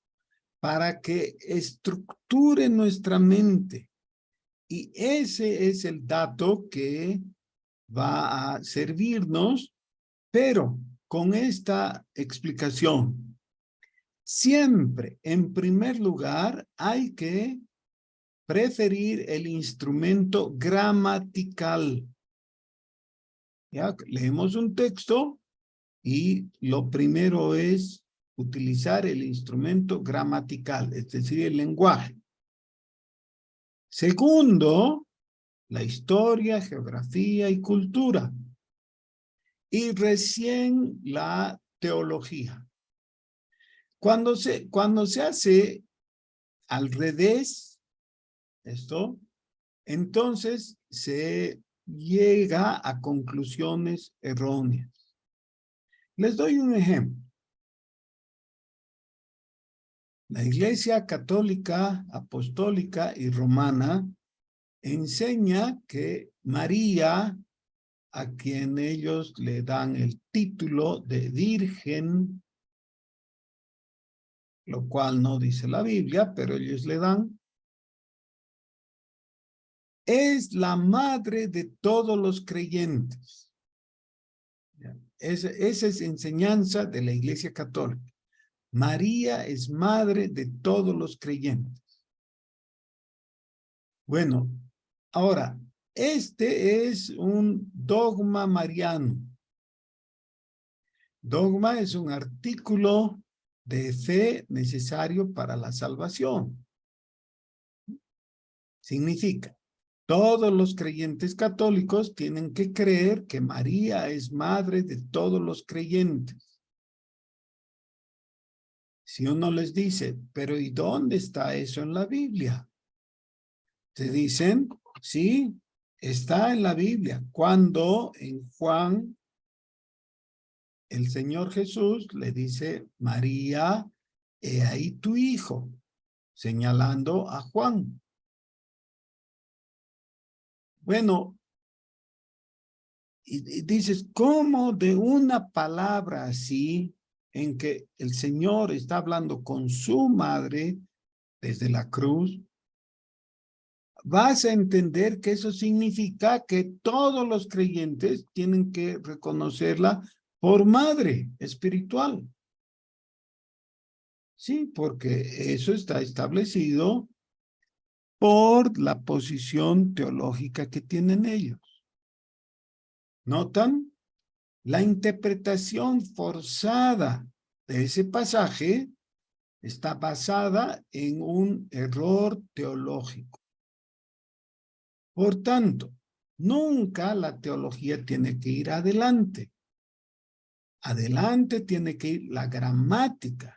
B: para que estructure nuestra mente. Y ese es el dato que va a servirnos, pero con esta explicación. Siempre, en primer lugar, hay que preferir el instrumento gramatical. Ya, leemos un texto y lo primero es utilizar el instrumento gramatical, es decir, el lenguaje. Segundo, la historia, geografía y cultura. Y recién la teología. Cuando se hace al revés, entonces se llega a conclusiones erróneas. Les doy un ejemplo. La Iglesia Católica, Apostólica y Romana enseña que María, a quien ellos le dan el título de Virgen, lo cual no dice la Biblia, pero ellos le dan, es la madre de todos los creyentes. Esa es enseñanza de la Iglesia Católica. María es madre de todos los creyentes. Bueno, ahora, este es un dogma mariano. Dogma es un artículo de fe necesario para la salvación. Significa, todos los creyentes católicos tienen que creer que María es madre de todos los creyentes. Si uno les dice, pero ¿y dónde está eso en la Biblia? Te dicen, sí, está en la Biblia. Cuando en Juan, el Señor Jesús le dice, María, he ahí tu hijo, señalando a Juan. Bueno, y dices, ¿cómo de una palabra así, en que el Señor está hablando con su madre desde la cruz, vas a entender que eso significa que todos los creyentes tienen que reconocerla por madre espiritual? Sí, porque eso está establecido por la posición teológica que tienen ellos. ¿Notan? La interpretación forzada de ese pasaje está basada en un error teológico. Por tanto, nunca la teología tiene que ir adelante. Adelante tiene que ir la gramática,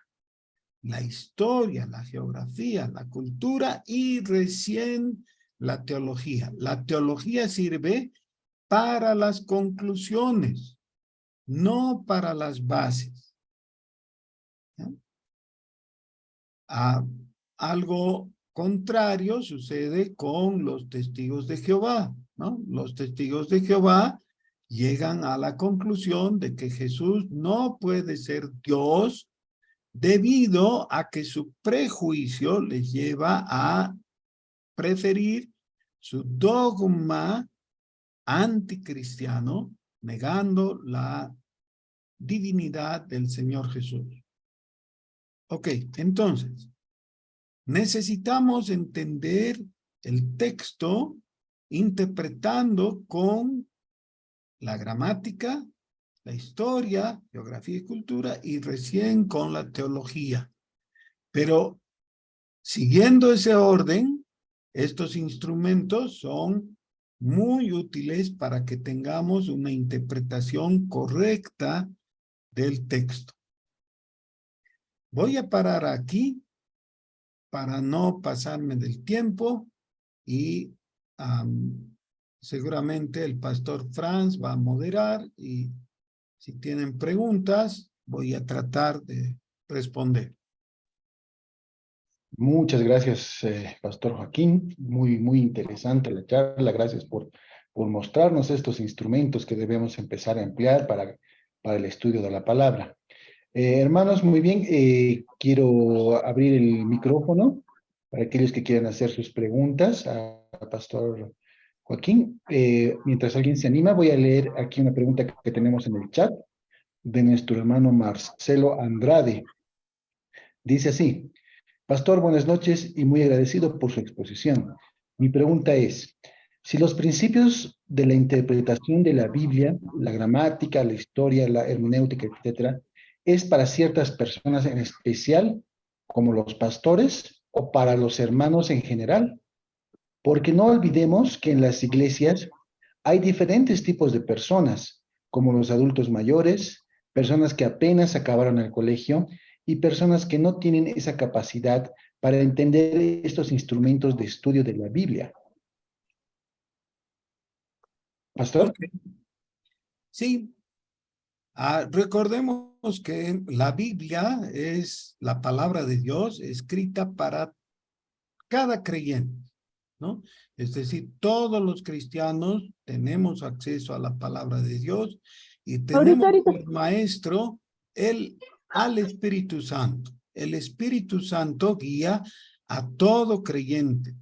B: la historia, la geografía, la cultura y recién la teología. La teología sirve para las conclusiones, no para las bases. ¿No? Algo contrario sucede con los testigos de Jehová, ¿no? Los testigos de Jehová llegan a la conclusión de que Jesús no puede ser Dios debido a que su prejuicio les lleva a preferir su dogma anticristiano, negando la divinidad del Señor Jesús. Ok, entonces, necesitamos entender el texto interpretando con la gramática, la historia, geografía y cultura, y recién con la teología. Pero siguiendo ese orden, estos instrumentos son muy útiles para que tengamos una interpretación correcta del texto. Voy a parar aquí para no pasarme del tiempo y seguramente el pastor Franz va a moderar y si tienen preguntas voy a tratar de responder.
C: Muchas gracias, Pastor Joaquín. Muy interesante la charla. Gracias por mostrarnos estos instrumentos que debemos empezar a emplear para el estudio de la palabra. Hermanos, muy bien. Quiero abrir el micrófono para aquellos que quieran hacer sus preguntas a Pastor Joaquín. Mientras alguien se anima, voy a leer aquí una pregunta que tenemos en el chat de nuestro hermano Marcelo Andrade. Dice así: Pastor, buenas noches y muy agradecido por su exposición. Mi pregunta es, si los principios de la interpretación de la Biblia, la gramática, la historia, la hermenéutica, etcétera, es para ciertas personas en especial, como los pastores, o para los hermanos en general, porque no olvidemos que en las iglesias hay diferentes tipos de personas, como los adultos mayores, personas que apenas acabaron el colegio y personas que no tienen esa capacidad para entender estos instrumentos de estudio de la Biblia. ¿Pastor?
B: Okay. Sí. Recordemos que la Biblia es la palabra de Dios escrita para cada creyente, ¿no? Es decir, todos los cristianos tenemos acceso a la palabra de Dios y tenemos por maestro al Espíritu Santo. El Espíritu Santo guía a todo creyente.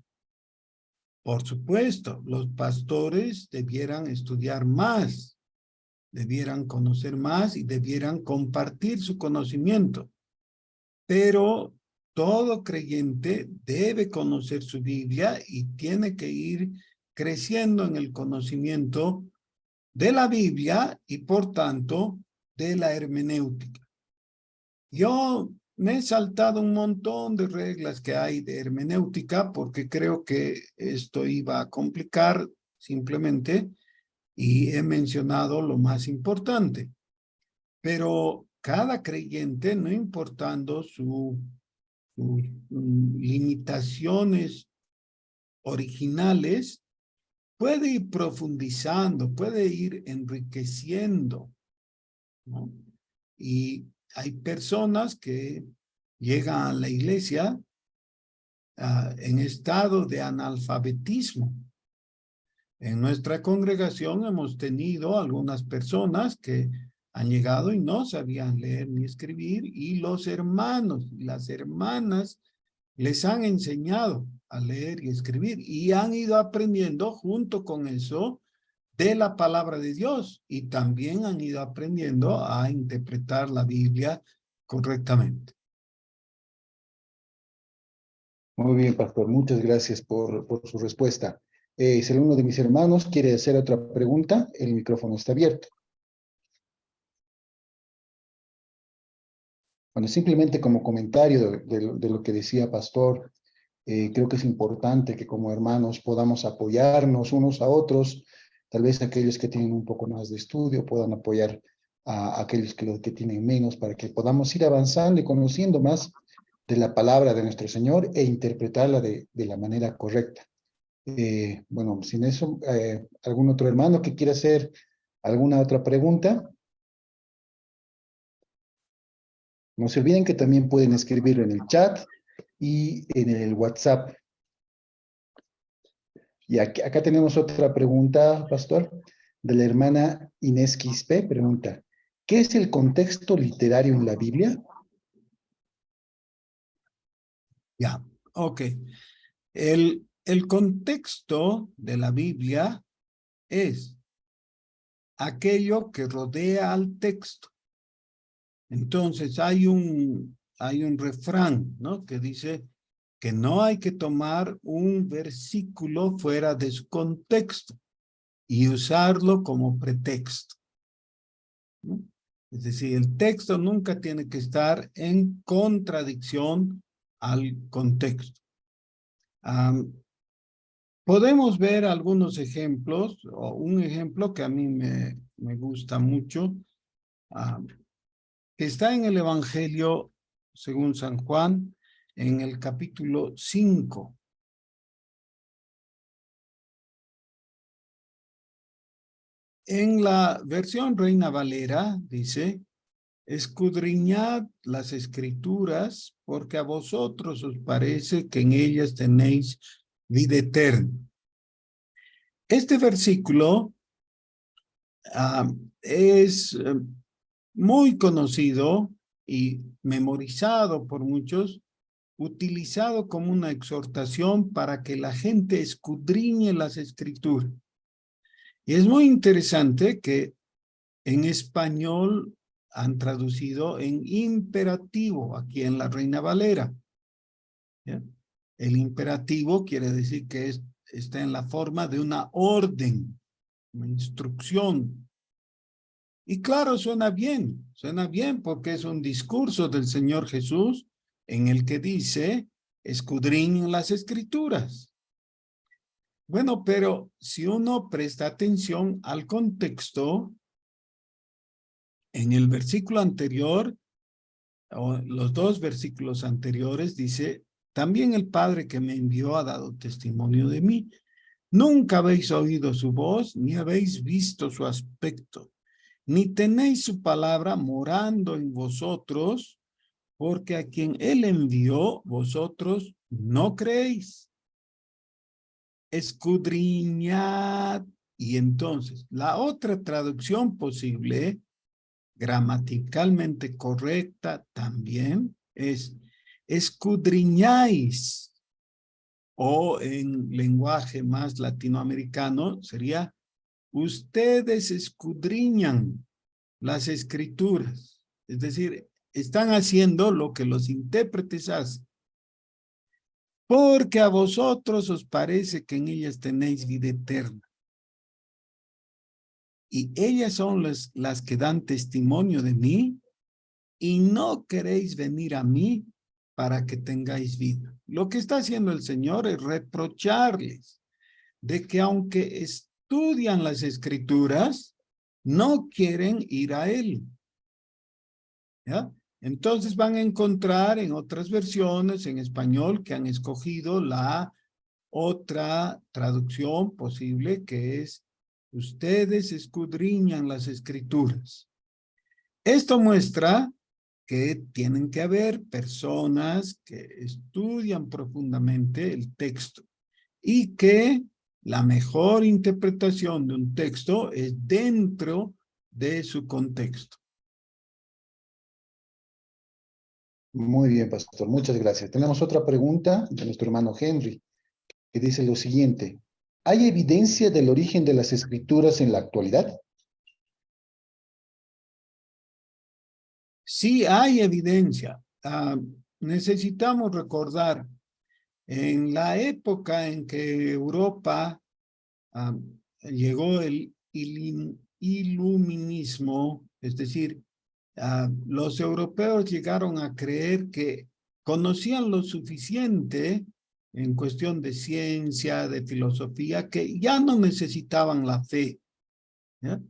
B: Por supuesto, los pastores debieran estudiar más, debieran conocer más y debieran compartir su conocimiento. Pero todo creyente debe conocer su Biblia y tiene que ir creciendo en el conocimiento de la Biblia y por tanto de la hermenéutica. Yo me he saltado un montón de reglas que hay de hermenéutica porque creo que esto iba a complicar simplemente y he mencionado lo más importante. Pero cada creyente, no importando sus limitaciones originales, puede ir profundizando, puede ir enriqueciendo, ¿no? Y hay personas que llegan a la iglesia en estado de analfabetismo. En nuestra congregación hemos tenido algunas personas que han llegado y no sabían leer ni escribir y los hermanos y las hermanas les han enseñado a leer y escribir y han ido aprendiendo junto con eso de la palabra de Dios y también han ido aprendiendo a interpretar la Biblia correctamente.
C: Muy bien, pastor. Muchas gracias por su respuesta. Si alguno de mis hermanos quiere hacer otra pregunta, el micrófono está abierto. Bueno, simplemente como comentario de lo que decía pastor, creo que es importante que como hermanos podamos apoyarnos unos a otros. Tal vez aquellos que tienen un poco más de estudio puedan apoyar a aquellos que tienen menos, para que podamos ir avanzando y conociendo más de la palabra de nuestro Señor e interpretarla de la manera correcta. Bueno, sin eso, ¿algún otro hermano que quiera hacer alguna otra pregunta? No se olviden que también pueden escribirlo en el chat y en el WhatsApp. Y acá tenemos otra pregunta, pastor, de la hermana Inés Quispe. Pregunta, ¿qué es el contexto literario en la Biblia?
B: Ya, ok. El contexto de la Biblia es aquello que rodea al texto. Entonces hay un refrán, ¿no? Que dice que no hay que tomar un versículo fuera de su contexto y usarlo como pretexto, ¿no? Es decir, el texto nunca tiene que estar en contradicción al contexto. Podemos ver algunos ejemplos, o un ejemplo que a mí me gusta mucho, que está en el Evangelio según San Juan, en el capítulo 5. En la versión Reina Valera dice, escudriñad las escrituras, porque a vosotros os parece que en ellas tenéis vida eterna. Este versículo es muy conocido y memorizado por muchos, utilizado como una exhortación para que la gente escudriñe las escrituras. Y es muy interesante que en español han traducido en imperativo, aquí en la Reina Valera. ¿Ya? El imperativo quiere decir que está en la forma de una orden, una instrucción. Y claro, suena bien porque es un discurso del Señor Jesús en el que dice, escudriñen las escrituras. Bueno, pero si uno presta atención al contexto, en el versículo anterior, o los dos versículos anteriores, dice, también el Padre que me envió ha dado testimonio de mí. Nunca habéis oído su voz, ni habéis visto su aspecto, ni tenéis su palabra morando en vosotros, porque a quien él envió, vosotros no creéis. Escudriñad. Y entonces, la otra traducción posible, gramaticalmente correcta también, es escudriñáis, o en lenguaje más latinoamericano sería, ustedes escudriñan las escrituras. Es decir, están haciendo lo que los intérpretes hacen. Porque a vosotros os parece que en ellas tenéis vida eterna. Y ellas son las que dan testimonio de mí, y no queréis venir a mí para que tengáis vida. Lo que está haciendo el Señor es reprocharles de que aunque estudian las escrituras, no quieren ir a Él. ¿Ya? Entonces van a encontrar en otras versiones en español que han escogido la otra traducción posible, que es ustedes escudriñan las escrituras. Esto muestra que tienen que haber personas que estudian profundamente el texto y que la mejor interpretación de un texto es dentro de su contexto.
C: Muy bien, pastor. Muchas gracias. Tenemos otra pregunta de nuestro hermano Henry, que dice lo siguiente. ¿Hay evidencia del origen de las escrituras en la actualidad?
B: Sí hay evidencia. Necesitamos recordar En la época en que Europa llegó el iluminismo, es decir, los europeos llegaron a creer que conocían lo suficiente en cuestión de ciencia, de filosofía, que ya no necesitaban la fe, ¿ya?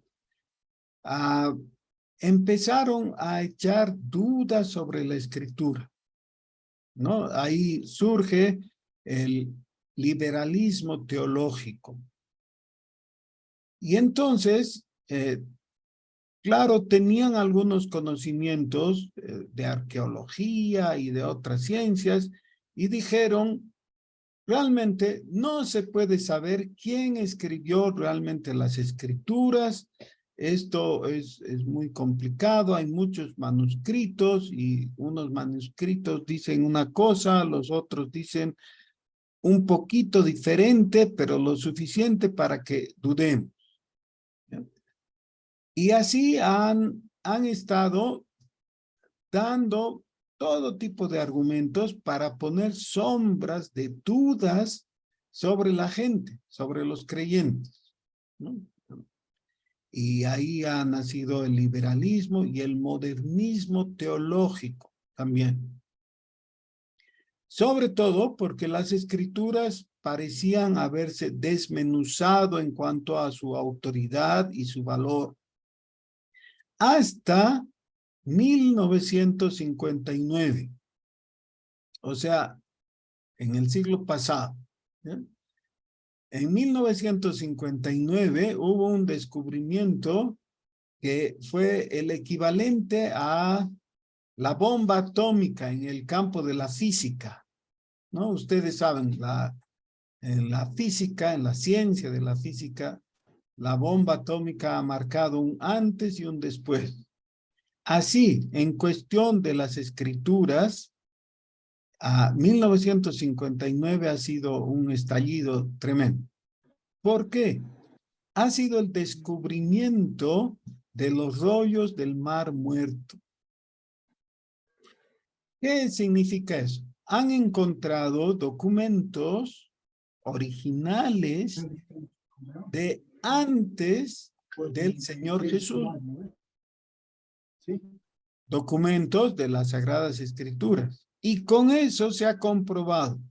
B: Empezaron a echar dudas sobre la escritura, ¿no? Ahí surge el liberalismo teológico. Y entonces, claro, tenían algunos conocimientos de arqueología y de otras ciencias, y dijeron, realmente no se puede saber quién escribió realmente las escrituras. Esto es muy complicado, hay muchos manuscritos y unos manuscritos dicen una cosa, los otros dicen un poquito diferente, pero lo suficiente para que dudemos. Y así han estado dando todo tipo de argumentos para poner sombras de dudas sobre la gente, sobre los creyentes, ¿no? Y ahí ha nacido el liberalismo y el modernismo teológico también. Sobre todo porque las escrituras parecían haberse desmenuzado en cuanto a su autoridad y su valor. Hasta 1959, o sea, en el siglo pasado, ¿ya? En 1959 hubo un descubrimiento que fue el equivalente a la bomba atómica en el campo de la física, ¿no? Ustedes saben, en la física, en la ciencia de la física, la bomba atómica ha marcado un antes y un después. Así, en cuestión de las escrituras, 1959 ha sido un estallido tremendo. ¿Por qué? Ha sido el descubrimiento de los rollos del Mar Muerto. ¿Qué significa eso? Han encontrado documentos originales de antes del Señor Jesús. ¿Sí? Documentos de las Sagradas Escrituras. Y con eso se ha comprobado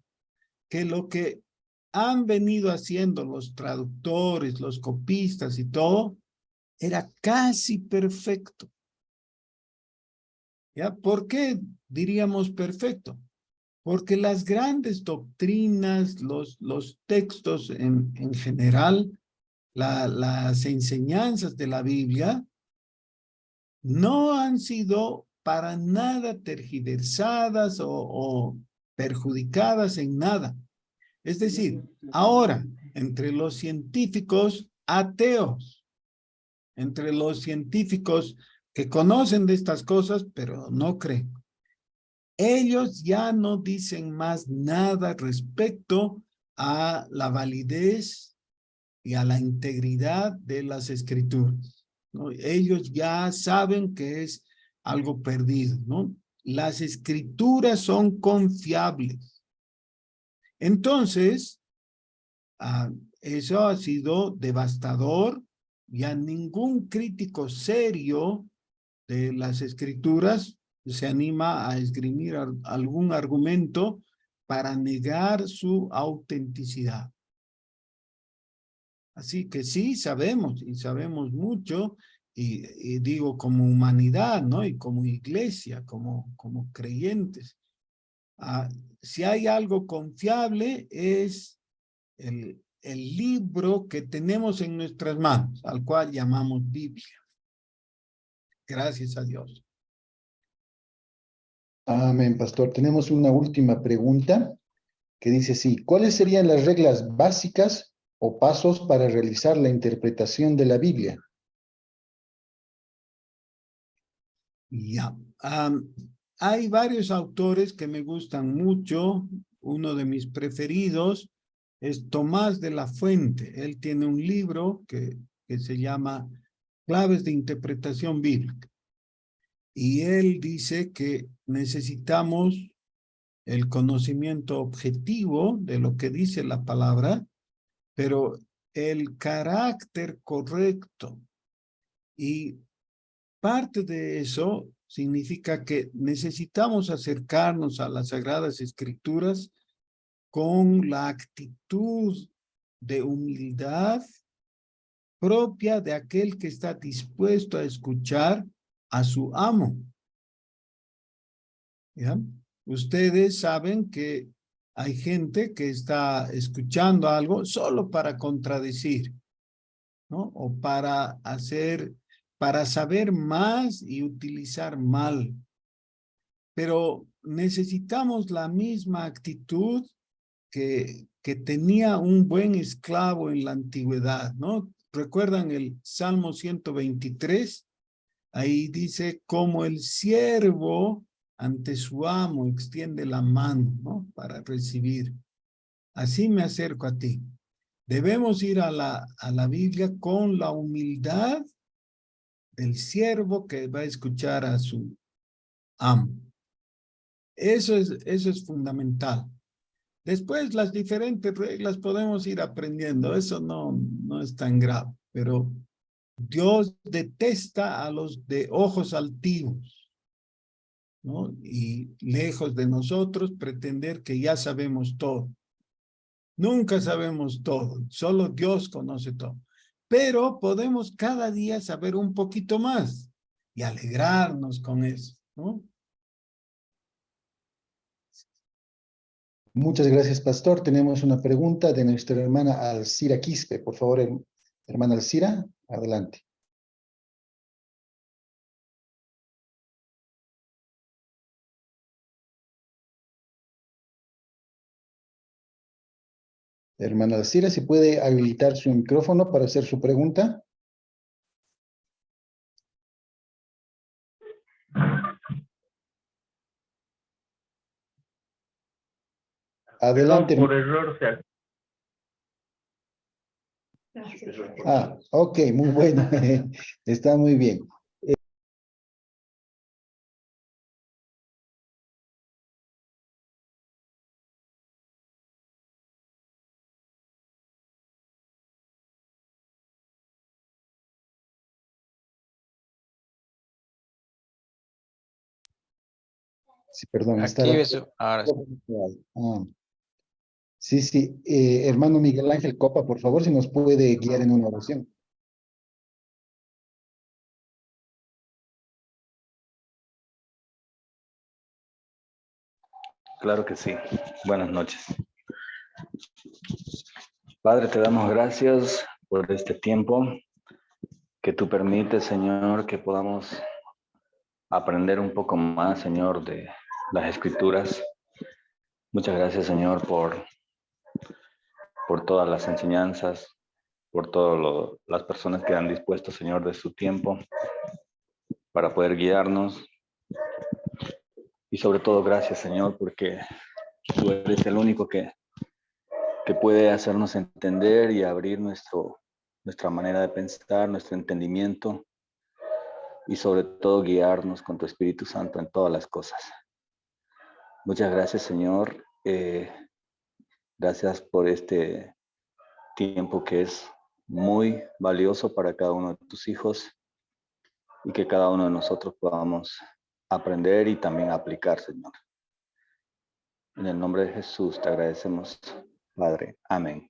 B: que lo que han venido haciendo los traductores, los copistas y todo, era casi perfecto. ¿Ya? ¿Por qué diríamos perfecto? Porque las grandes doctrinas, los textos en general, las enseñanzas de la Biblia, no han sido para nada tergiversadas o perjudicadas en nada. Es decir, ahora, entre los científicos ateos, entre los científicos que conocen de estas cosas, pero no creen, ellos ya no dicen más nada respecto a la validez y a la integridad de las escrituras, ¿no? Ellos ya saben que es algo perdido, ¿no? Las escrituras son confiables. Entonces, eso ha sido devastador. Ya ningún crítico serio de las escrituras se anima a esgrimir algún argumento para negar su autenticidad. Así que sí, sabemos, y sabemos mucho, y digo como humanidad, ¿no? Y como iglesia, como creyentes. Si hay algo confiable es el libro que tenemos en nuestras manos, al cual llamamos Biblia. Gracias a Dios.
C: Amén, pastor. Tenemos una última pregunta que dice así: ¿cuáles serían las reglas básicas o pasos para realizar la interpretación de la Biblia?
B: Ya. Hay varios autores que me gustan mucho. Uno de mis preferidos es Tomás de la Fuente. Él tiene un libro que se llama Claves de Interpretación Bíblica. Y él dice que necesitamos el conocimiento objetivo de lo que dice la palabra, pero el carácter correcto. Y parte de eso significa que necesitamos acercarnos a las Sagradas Escrituras con la actitud de humildad propia de aquel que está dispuesto a escuchar a su amo. ¿Ya? Ustedes saben que hay gente que está escuchando algo solo para contradecir, ¿no? O para saber más y utilizar mal. Pero necesitamos la misma actitud que tenía un buen esclavo en la antigüedad, ¿no? ¿Recuerdan el Salmo 123? Ahí dice, como el siervo ante su amo extiende la mano, ¿no? Para recibir. Así me acerco a ti. Debemos ir a la Biblia con la humildad del siervo que va a escuchar a su amo. Eso es fundamental. Después las diferentes reglas podemos ir aprendiendo. Eso no es tan grave. Pero Dios detesta a los de ojos altivos, ¿no? Y lejos de nosotros pretender que ya sabemos todo. Nunca sabemos todo. Solo Dios conoce todo. Pero podemos cada día saber un poquito más y alegrarnos con eso, ¿no?
C: Muchas gracias, pastor. Tenemos una pregunta de nuestra hermana Alcira Quispe. Por favor, hermana Alcira, adelante. Hermana Alcira, si puede habilitar su micrófono para hacer su pregunta. Adelante.
D: Por error,
C: Ok, muy bueno. Está muy bien. Sí, perdón.
D: aquí ahora sí.
C: Sí. Hermano Miguel Ángel Copa, por favor, si nos puede guiar en una oración.
E: Claro que sí. Buenas noches. Padre, te damos gracias por este tiempo que tú permites, Señor, que podamos aprender un poco más, Señor, de las Escrituras. Muchas gracias, Señor, por todas las enseñanzas, por todas las personas que han dispuesto, Señor, de su tiempo para poder guiarnos. Y sobre todo, gracias, Señor, porque tú eres el único que puede hacernos entender y abrir nuestra manera de pensar, nuestro entendimiento y sobre todo guiarnos con tu Espíritu Santo en todas las cosas. Muchas gracias, Señor. Gracias por este tiempo que es muy valioso para cada uno de tus hijos y que cada uno de nosotros podamos aprender y también aplicar, Señor. En el nombre de Jesús te agradecemos, Padre. Amén.